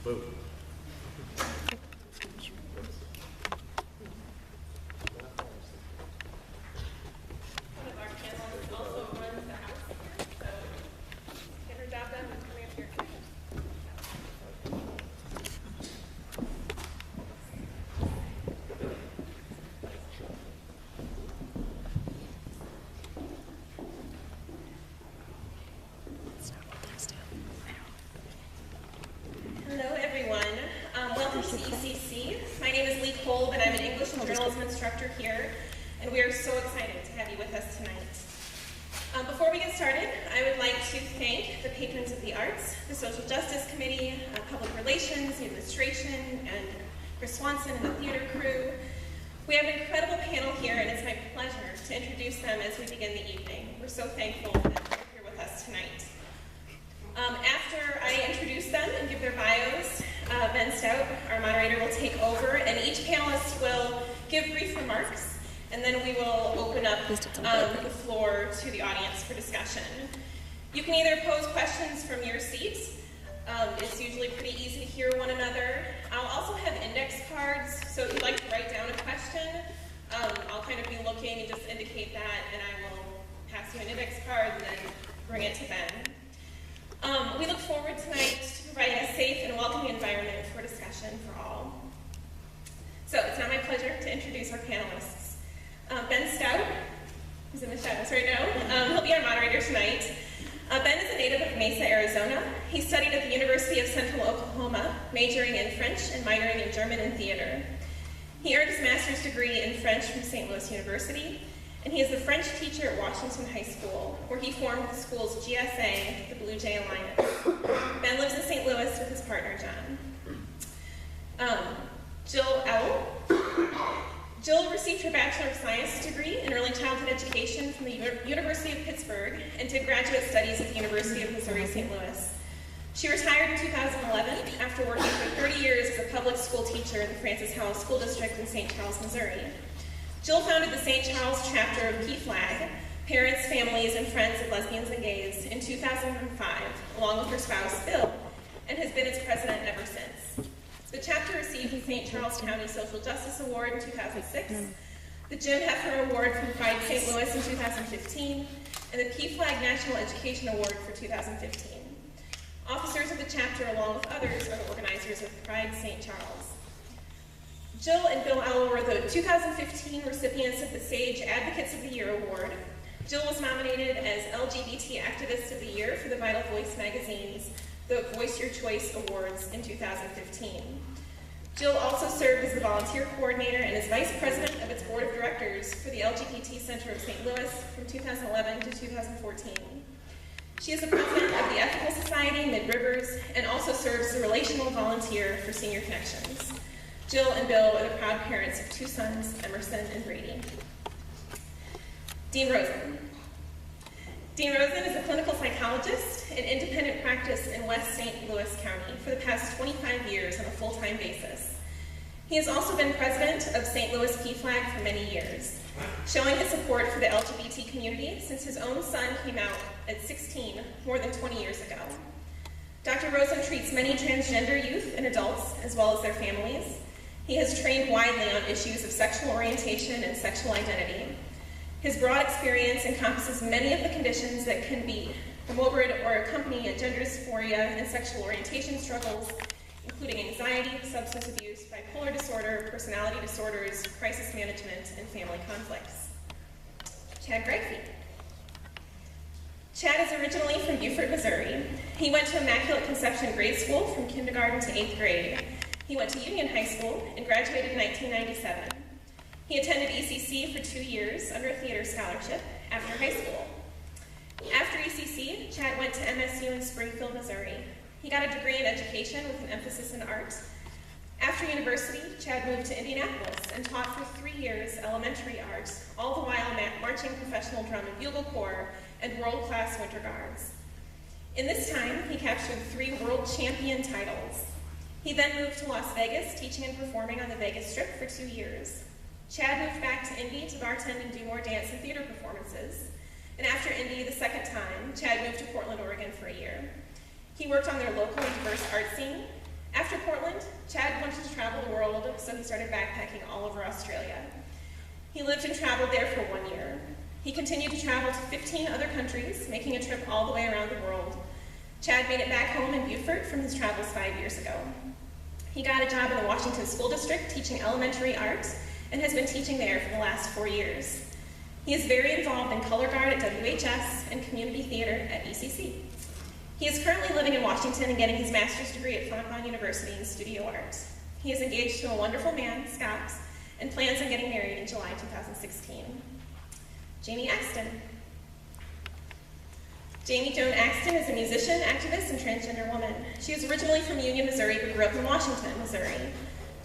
Boom. One of our panelists also runs the house here, so get her job done and coming up here. Hello, everyone. Welcome to ECC. My name is Leigh Kolb, and I'm an English and journalism instructor here, and we are so excited to have you with us tonight. Before we get started, I would like to thank the patrons of the arts, the Social Justice Committee, Public Relations, the administration, and Chris Swanson and the theater crew. We have an incredible panel here, and it's my pleasure to introduce them as we begin the evening. We're so thankful that you're here with us tonight. After I introduce them and give their bios, Ben Stout, our moderator, will take over, and each panelist will give brief remarks, and then we will open up the floor to the audience for discussion. You can either pose questions from your seats. It's usually pretty easy to hear one another. I'll also have index cards, so if you'd like to write down a question, I'll kind of be looking and just indicate that, and I will pass you an index card and then bring it to Ben. We look forward tonight to providing a safe and welcoming environment for discussion for all. So it's now my pleasure to introduce our panelists. Ben Stout, who's in the shadows right now, he'll be our moderator tonight. Ben is a native of Mesa, Arizona. He studied at the University of Central Oklahoma, majoring in French and minoring in German and theater. He earned his master's degree in French from St. Louis University, and he is the French teacher at Washington High School, where he formed the school's GSA, the Blue Jay Alliance. Ben lives in St. Louis with his partner, John. Jill Aul. Jill received her Bachelor of Science degree in Early Childhood Education from the University of Pittsburgh and did graduate studies at the University of Missouri, St. Louis. She retired in 2011 after working for 30 years as a public school teacher in the Francis Howell School District in St. Charles, Missouri. Jill founded the St. Charles chapter of PFLAG, Parents, Families, and Friends of Lesbians and Gays, in 2005, along with her spouse, Bill, and has been its president ever since. The chapter received the St. Charles County Social Justice Award in 2006, the Jim Heffer Award from Pride St. Louis in 2015, and the PFLAG National Education Award for 2015. Officers of the chapter, along with others, are the organizers of Pride St. Charles. Jill and Bill Aul were the 2015 recipients of the Sage Advocates of the Year Award. Jill was nominated as LGBT Activist of the Year for the Vital Voice magazine's The Voice Your Choice Awards in 2015. Jill also served as the volunteer coordinator and as vice president of its board of directors for the LGBT Center of St. Louis from 2011 to 2014. She is the president of the Ethical Society Mid-Rivers and also serves as a relational volunteer for Senior Connections. Jill and Bill are the proud parents of two sons, Emerson and Brady. Dean Rosen. Dean Rosen is a clinical psychologist in independent practice in West St. Louis County for the past 25 years on a full-time basis. He has also been president of St. Louis PFLAG for many years, showing his support for the LGBT community since his own son came out at 16 more than 20 years ago. Dr. Rosen treats many transgender youth and adults, as well as their families. He has trained widely on issues of sexual orientation and sexual identity. His broad experience encompasses many of the conditions that can be comorbid or accompany a gender dysphoria and sexual orientation struggles, including anxiety, substance abuse, bipolar disorder, personality disorders, crisis management, and family conflicts. Chad Greife. Chad is originally from Beaufort, Missouri. He went to Immaculate Conception grade school from kindergarten to 8th grade. He went to Union High School and graduated in 1997. He attended ECC for 2 years under a theater scholarship after high school. After ECC, Chad went to MSU in Springfield, Missouri. He got a degree in education with an emphasis in art. After university, Chad moved to Indianapolis and taught for 3 years elementary art, all the while marching professional drum and bugle corps and world-class winter guards. In this time, he captured 3 world champion titles. He then moved to Las Vegas, teaching and performing on the Vegas Strip for 2 years. Chad moved back to Indy to bartend and do more dance and theater performances. And after Indy the second time, Chad moved to Portland, Oregon for a year. He worked on their local and diverse art scene, After Portland, Chad wanted to travel the world, so he started backpacking all over Australia. He lived and traveled there for 1 year. He continued to travel to 15 other countries, making a trip all the way around the world. Chad made it back home in Beaufort from his travels 5 years ago. He got a job in the Washington School District teaching elementary art and has been teaching there for the last 4 years. He is very involved in color guard at WHS and community theater at ECC. He is currently living in Washington and getting his master's degree at Fontbonne University in studio art. He is engaged to a wonderful man, Scott, and plans on getting married in July 2016. Jamie Axton. Jamie Joan Axton is a musician, activist, and transgender woman. She is originally from Union, Missouri, but grew up in Washington, Missouri.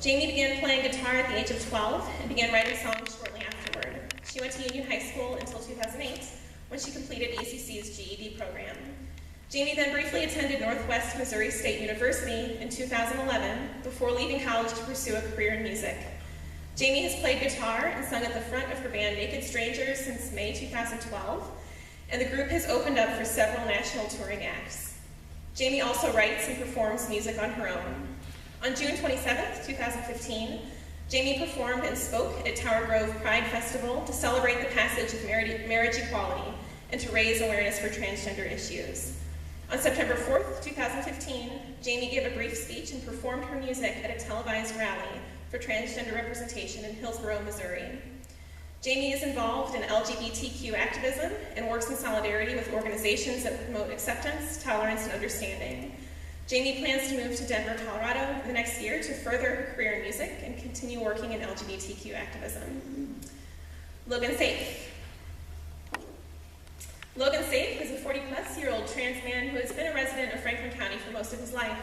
Jamie began playing guitar at the age of 12 and began writing songs shortly afterward. She went to Union High School until 2008, when she completed ECC's GED program. Jamie then briefly attended Northwest Missouri State University in 2011 before leaving college to pursue a career in music. Jamie has played guitar and sung at the front of her band Naked Strangers since May 2012, and the group has opened up for several national touring acts. Jamie also writes and performs music on her own. On June 27, 2015, Jamie performed and spoke at Tower Grove Pride Festival to celebrate the passage of marriage equality and to raise awareness for transgender issues. On September 4th, 2015, Jamie gave a brief speech and performed her music at a televised rally for transgender representation in Hillsborough, Missouri. Jamie is involved in LGBTQ activism and works in solidarity with organizations that promote acceptance, tolerance, and understanding. Jamie plans to move to Denver, Colorado the next year to further her career in music and continue working in LGBTQ activism. Logan Sayf. Logan Sayf is a 40-plus-year-old trans man who has been a resident of Franklin County for most of his life.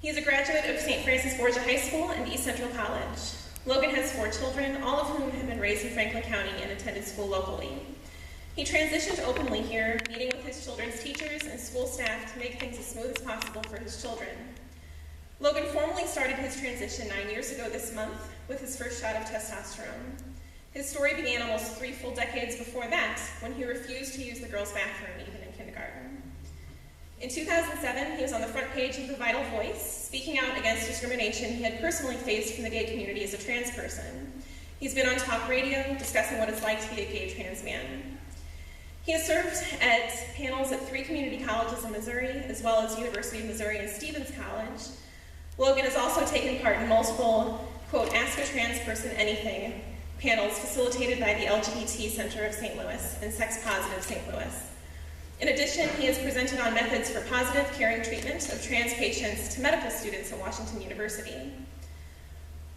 He is a graduate of St. Francis Borgia High School and East Central College. Logan has 4 children, all of whom have been raised in Franklin County and attended school locally. He transitioned openly here, meeting with his children's teachers and school staff to make things as smooth as possible for his children. Logan formally started his transition 9 years ago this month with his first shot of testosterone. His story began almost 3 full decades before that, when he refused to use the girls' bathroom even in kindergarten. In 2007, he was on the front page of The Vital Voice, speaking out against discrimination he had personally faced from the gay community as a trans person. He's been on talk radio, discussing what it's like to be a gay trans man. He has served at panels at 3 community colleges in Missouri, as well as University of Missouri and Stevens College. Logan has also taken part in multiple, quote, Ask a Trans Person Anything panels facilitated by the LGBT Center of St. Louis and Sex Positive St. Louis. In addition, he has presented on methods for positive, caring treatment of trans patients to medical students at Washington University.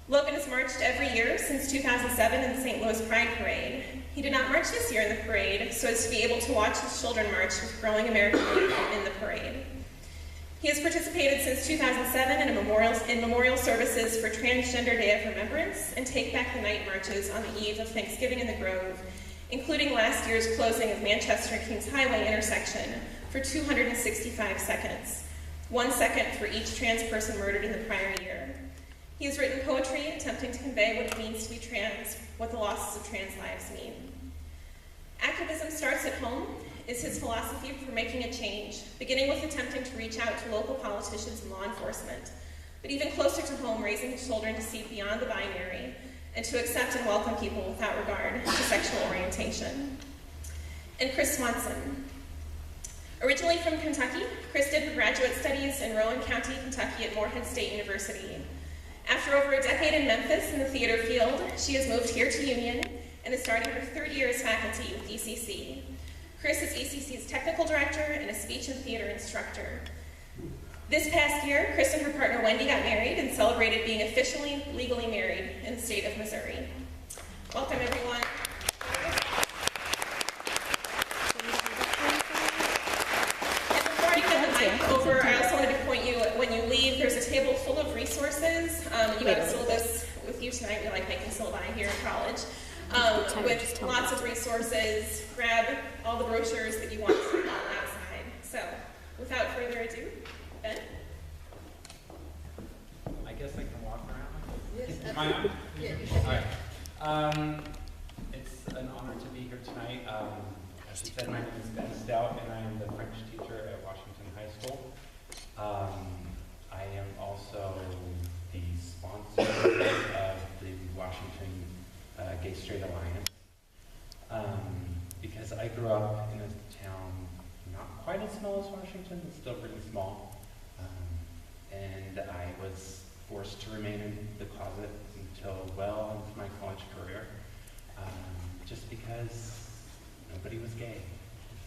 Logan has marched every year since 2007 in the St. Louis Pride Parade. He did not march this year in the parade so as to be able to watch his children march with growing American youth in the parade. He has participated since 2007 in memorial services for Transgender Day of Remembrance and Take Back the Night marches on the eve of Thanksgiving in the Grove, including last year's closing of Manchester and Kings Highway intersection for 265 seconds, 1 second for each trans person murdered in the prior year. He has written poetry attempting to convey what it means to be trans, what the losses of trans lives mean. Activism starts at home is his philosophy for making a change, beginning with attempting to reach out to local politicians and law enforcement, but even closer to home, raising his children to see beyond the binary and to accept and welcome people without regard to sexual orientation. And Chris Swanson. Originally from Kentucky, Chris did her graduate studies in Rowan County, Kentucky at Morehead State University. After over a decade in Memphis in the theater field, she has moved here to Union and is starting her 3rd year as faculty with ECC. Chris is ECC's technical director and a speech and theater instructor. This past year, Chris and her partner Wendy got married and celebrated being officially legally married in the state of Missouri. Welcome, everyone. And before I get the mic over, I also wanted to point you, when you leave, there's a table full of resources. You got a syllabus with you tonight. We like making syllabi here in college. With lots of resources. Grab all the brochures that you want outside. So, without further ado, Ben? I guess I can walk around. Yes, Am I on? Yeah, you All right. It's an honor to be here tonight. As she said, my name is Ben Stout, and I am the French teacher at Washington High School. I am also of the Washington Gay Straight Alliance. Because I grew up in a town not quite as small as Washington, but still pretty small. And I was forced to remain in the closet until well into my college career, just because nobody was gay.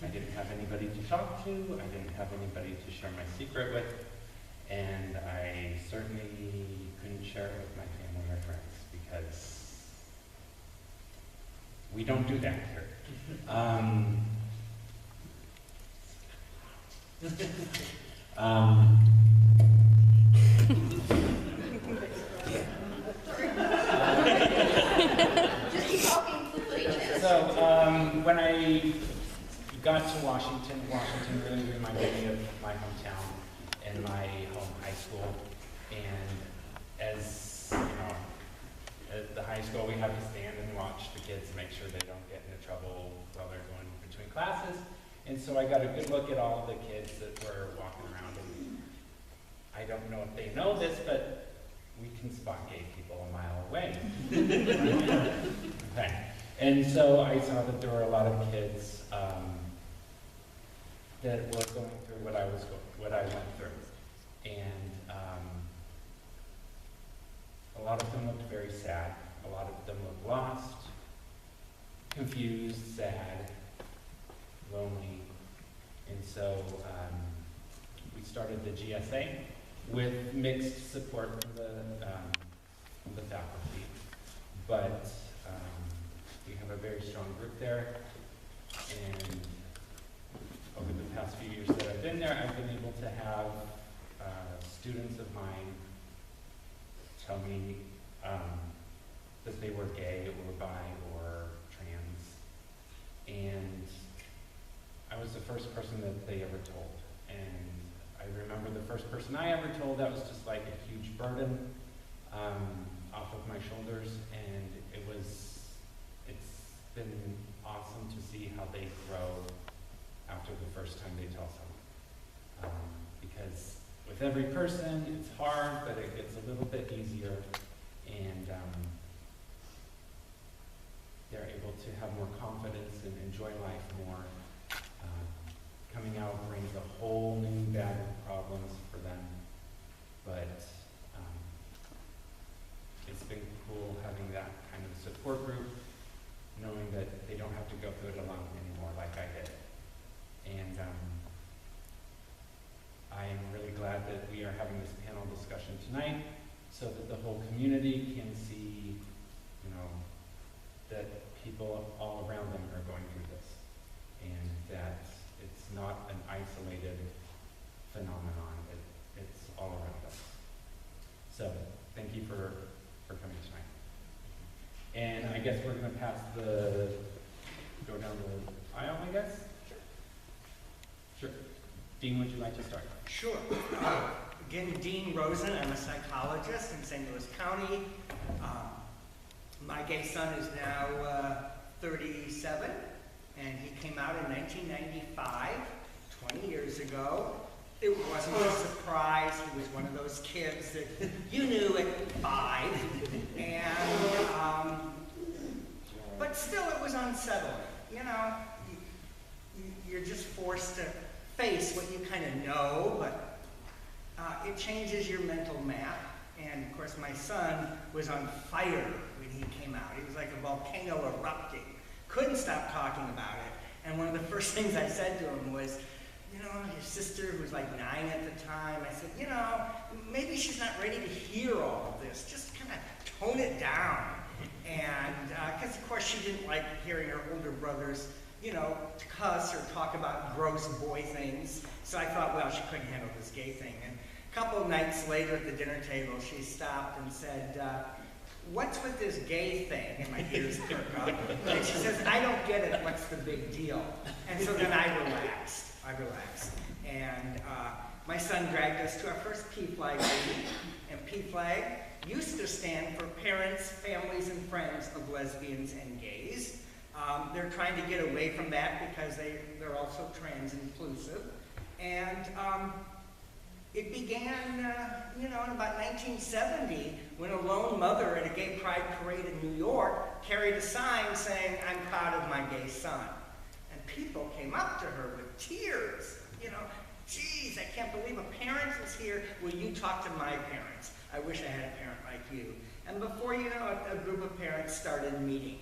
I didn't have anybody to talk to, I didn't have anybody to share my secret with, and I certainly couldn't share it with my family or friends, because we don't do that here. When I got to Washington really reminded me of my hometown and my home high school. And as you know, at the high school we have to stand and watch the kids, make sure they don't get into trouble while they're going between classes. And so I got a good look at all of the kids that were walking around. And I don't know if they know this, but we can spot gay people a mile away. Okay. And so I saw that there were a lot of kids that were going through what I went through, and a lot of them looked very sad. A lot of them looked lost, confused, sad, lonely, and so we started the GSA with mixed support from the faculty, but we have a very strong group there, and over the past few years that I've been there, I've been able to have students of mine tell me that they were gay or bi or trans, and I was the first person that they ever told. And I remember the first person I ever told, that was just like a huge burden off of my shoulders, and it's been awesome to see how they grow after the first time they tell someone. Because with every person, it's hard, but it gets a little bit easier, and they're able to have more confidence and enjoy life more. Coming out brings a whole new bag of problems for them, but it's been cool having that kind of support group, knowing that they don't have to go through it alone anymore like I did. And I am really glad that we are having this panel discussion tonight so that the whole community can see, you know, that people all around them are going through this, and that it's not an isolated phenomenon, it's all around us. So thank you for coming tonight. And I guess we're going to go down the aisle, I guess? Sure. Dean, would you like to start? Sure. Again, Dean Rosen. I'm a psychologist in St. Louis County. My gay son is now 37, and he came out in 1995, 20 years ago. It wasn't a surprise. He was one of those kids that you knew at 5, and but still it was unsettling. You know, you're just forced to face what you kind of know, but it changes your mental map. And of course, my son was on fire when he came out. He was like a volcano erupting. Couldn't stop talking about it. And one of the first things I said to him was, you know, your sister, who was like 9 at the time, I said, you know, maybe she's not ready to hear all of this. Just kind of tone it down. And because of course she didn't like hearing her older brothers, you know, cuss or talk about gross boy things. So I thought, well, she couldn't handle this gay thing. And a couple of nights later at the dinner table, she stopped and said, what's with this gay thing? And my ears perked up. And she says, I don't get it. What's the big deal? And so then I relaxed. And my son dragged us to our first PFLAG meeting. And PFLAG used to stand for Parents, Families, and Friends of Lesbians and Gays. They're trying to get away from that because they're also trans inclusive. And it began, in about 1970, when a lone mother at a gay pride parade in New York carried a sign saying, "I'm proud of my gay son." And people came up to her with tears, "Geez, I can't believe a parent is here. Will you talk to my parents? I wish I had a parent like you." And before you know it, a group of parents started meeting.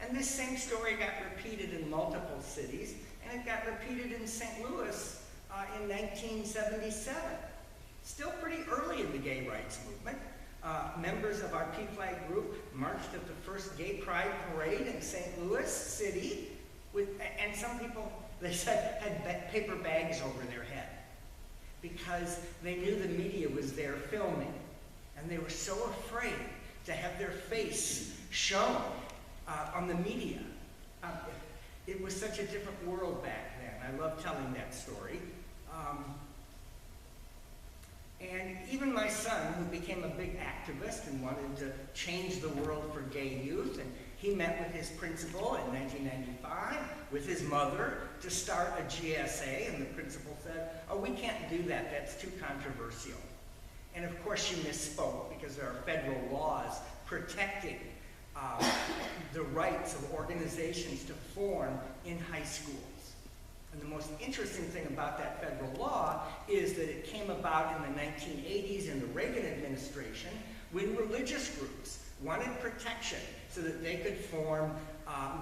And this same story got repeated in multiple cities, and it got repeated in St. Louis in 1977. Still pretty early in the gay rights movement. Members of our P-Flag group marched at the first gay pride parade in St. Louis City, and some people, they said, had paper bags over their head because they knew the media was there filming, and they were so afraid to have their face shown on the media. It was such a different world back then. I love telling that story. And even my son, who became a big activist and wanted to change the world for gay youth, and he met with his principal in 1995, with his mother, to start a GSA, and the principal said, "Oh, we can't do that, that's too controversial." And of course she misspoke, because there are federal laws protecting the rights of organizations to form in high schools. And the most interesting thing about that federal law is that it came about in the 1980s in the Reagan administration when religious groups wanted protection so that they could form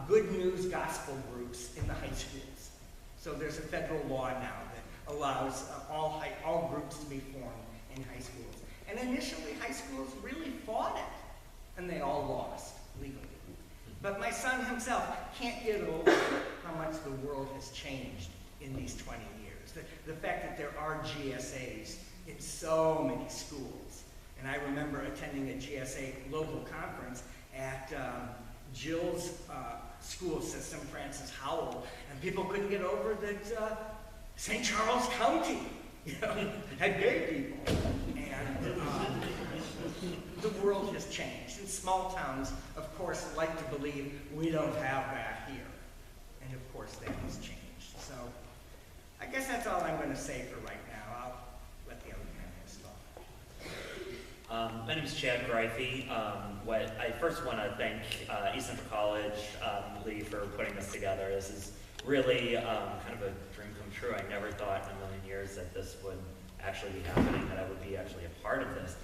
good news gospel groups in the high schools. So there's a federal law now that allows all groups to be formed in high schools. And initially, high schools really fought it, and they all lost legally. But my son himself can't get over how much the world has changed in these 20 years. The fact that there are GSAs in so many schools. And I remember attending a GSA local conference at Jill's school system, Francis Howell, and people couldn't get over that St. Charles County, had gay people. And the world has changed. And small towns, of course, like to believe we don't have that here. And of course, that has changed. So I guess that's all I'm going to say for right now. I'll let the other panelists talk. My name is Chad Greife. I first want to thank East Central College, Leigh, for putting this together. This is really kind of a dream come true. I never thought in a million years that this would actually be happening, that I would be actually a part of this.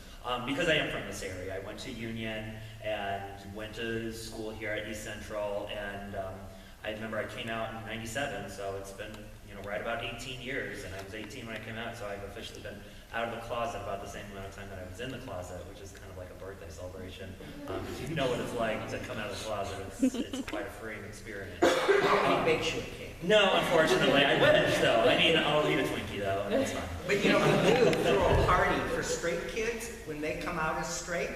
Because I am from this area. I went to Union and went to school here at East Central, and I remember I came out in '97, so it's been right about 18 years, and I was 18 when I came out, so I've officially been out of the closet about the same amount of time that I was in the closet, which is kind of like a birthday celebration. If you know what it's like to come out of the closet, it's quite a freeing experience. Nobody bakes you a cake. No, unfortunately. I wish, though. I mean, I'll eat a Twinkie, though, and it's fine. But we do throw a party for straight kids when they come out as straight.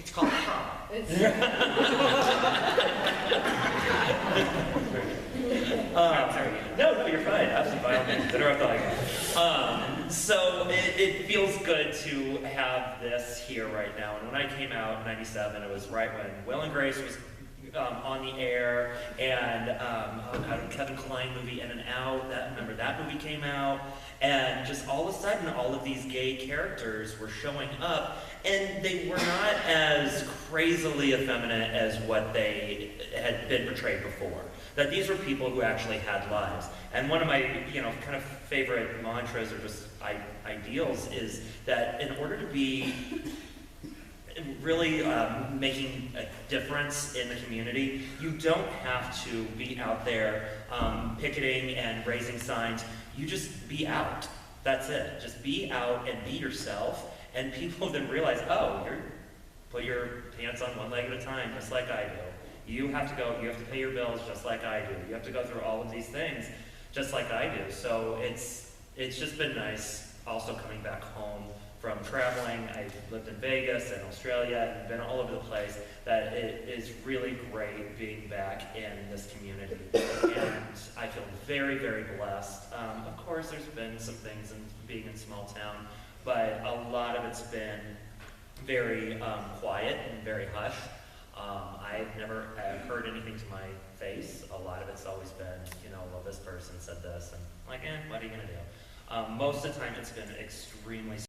It's called prom. No, you're fine. Absolutely, by all means. Interrupt all you. So it feels good to have this here right now. And when I came out in '97, it was right when Will and Grace was on the air, and Kevin Kline movie In and Out. Remember that movie came out, and just all of a sudden, all of these gay characters were showing up, and they were not as crazily effeminate as what they had been portrayed before. That these were people who actually had lives. And one of my, kind of favorite mantras or just ideals is that in order to be really making a difference in the community, you don't have to be out there picketing and raising signs. You just be out. That's it. Just be out and be yourself. And people then realize, oh, put your pants on one leg at a time, just like I do. You have to pay your bills just like I do. You have to go through all of these things just like I do. So it's just been nice also coming back home from traveling. I've lived in Vegas and Australia and been all over the place, that it is really great being back in this community. And I feel very, very blessed. Of course, there's been some things in being in small town, but a lot of it's been very quiet and very hush. I've never heard anything to my face. A lot of it's always been, well, this person said this, and I'm like, what are you gonna do? Most of the time, it's been extremely